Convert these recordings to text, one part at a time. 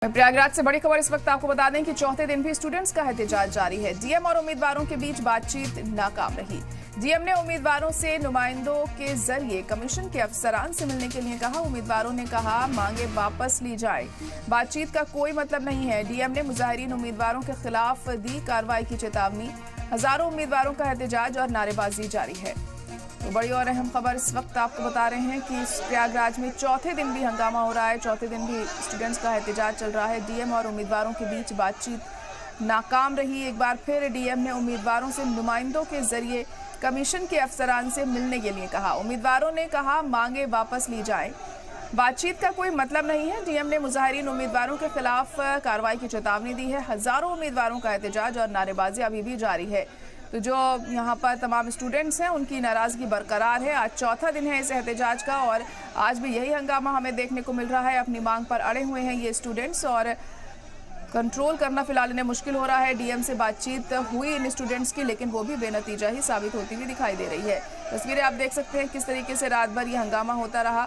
प्रयागराज से बड़ी खबर इस वक्त आपको बता दें कि चौथे दिन भी स्टूडेंट्स का एहतजाज जारी है। डीएम और उम्मीदवारों के बीच बातचीत नाकाम रही। डीएम ने उम्मीदवारों से नुमाइंदों के जरिए कमीशन के अफसरान से मिलने के लिए कहा। उम्मीदवारों ने कहा मांगे वापस ली जाए, बातचीत का कोई मतलब नहीं है। डीएम ने मुजाहिरीन उम्मीदवारों के खिलाफ दी कार्रवाई की चेतावनी। हजारों उम्मीदवारों का एहतजाज और नारेबाजी जारी है। तो बड़ी और अहम खबर इस वक्त आपको बता रहे हैं कि प्रयागराज में चौथे दिन भी हंगामा हो रहा है। चौथे दिन भी स्टूडेंट्स का एहतजाज चल रहा है। डीएम और उम्मीदवारों के बीच बातचीत नाकाम रही। एक बार फिर डीएम ने उम्मीदवारों से नुमाइंदों के जरिए कमीशन के अफसरान से मिलने के लिए कहा। उम्मीदवारों ने कहा मांगे वापस ली जाए, बातचीत का कोई मतलब नहीं है। डीएम ने मुजाहिरीन उम्मीदवारों के खिलाफ कार्रवाई की चेतावनी दी है। हजारों उम्मीदवारों का एहतजाज और नारेबाजी अभी भी जारी है। तो जो यहाँ पर तमाम स्टूडेंट्स हैं उनकी नाराजगी बरकरार है। आज चौथा दिन है इस एहतजाज का और आज भी यही हंगामा हमें देखने को मिल रहा है। अपनी मांग पर अड़े हुए हैं ये स्टूडेंट्स और कंट्रोल करना फिलहाल इन्हें मुश्किल हो रहा है। डीएम से बातचीत हुई इन स्टूडेंट्स की, लेकिन वो भी बेनतीजा ही साबित होती हुई दिखाई दे रही है। तस्वीरें आप देख सकते हैं किस तरीके से रात भर ये हंगामा होता रहा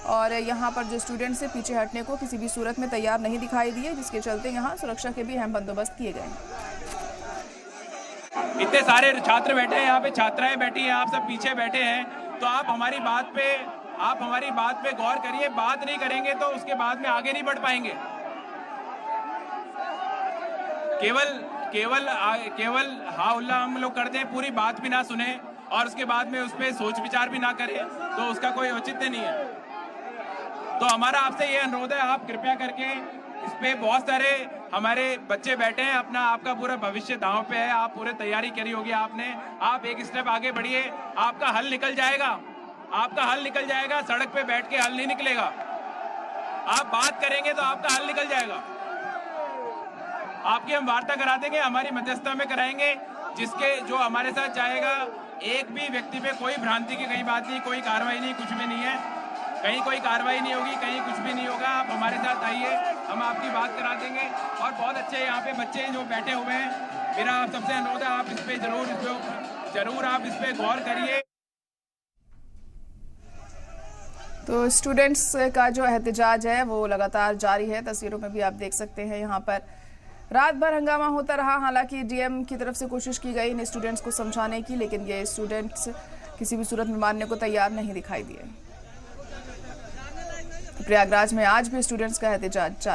और यहाँ पर जो स्टूडेंट्स से पीछे हटने को किसी भी सूरत में तैयार नहीं दिखाई दिए, जिसके चलते यहाँ सुरक्षा के भी अहम बंदोबस्त किए गए। इतने सारे छात्र बैठे हैं, यहाँ पे छात्राएं बैठी हैं, आप सब पीछे बैठे हैं, तो आप हमारी बात पे गौर करिए। बात नहीं करेंगे तो उसके बाद में आगे नहीं बढ़ पाएंगे। केवल हा उल्ला हम लोग करते हैं, पूरी बात भी ना सुने और उसके बाद में उस पर सोच विचार भी ना करें तो उसका कोई औचित्य नहीं है। तो हमारा आपसे ये अनुरोध है, आप कृपया करके इस पे बहुत सारे हमारे बच्चे बैठे हैं, आपका पूरा भविष्य दांव पे है। आप पूरे तैयारी करी होगी आपने, आप एक स्टेप आगे बढ़िए, आपका हल निकल जाएगा। आपका हल निकल जाएगा, सड़क पे बैठ के हल नहीं निकलेगा। आप बात करेंगे तो आपका हल निकल जाएगा। आपकी हम वार्ता करा देंगे, हमारी मध्यस्थता में कराएंगे, जिसके जो हमारे साथ जाएगा। एक भी व्यक्ति पे कोई भ्रांति की कहीं बात नहीं, कोई कार्रवाई नहीं, कुछ भी नहीं है, कहीं कोई कार्रवाई नहीं होगी, कहीं कुछ भी नहीं होगा। आप हमारे साथ आइए, हम आपकी बात करा देंगे। और बहुत अच्छे यहाँ पे बच्चे जो बैठे हुए हैं, मेरा आप सबसे अनुरोध है, आप इस पे जरूर आप इस पे गौर करिए। तो स्टूडेंट्स का जो एहतजाज है वो लगातार जारी है। तस्वीरों में भी आप देख सकते हैं यहाँ पर रात भर हंगामा होता रहा। हालांकि डीएम की तरफ से कोशिश की गई इन स्टूडेंट्स को समझाने की, लेकिन ये स्टूडेंट्स किसी भी सूरत में मानने को तैयार नहीं दिखाई दिए। प्रयागराज में आज भी स्टूडेंट्स का एहतजाज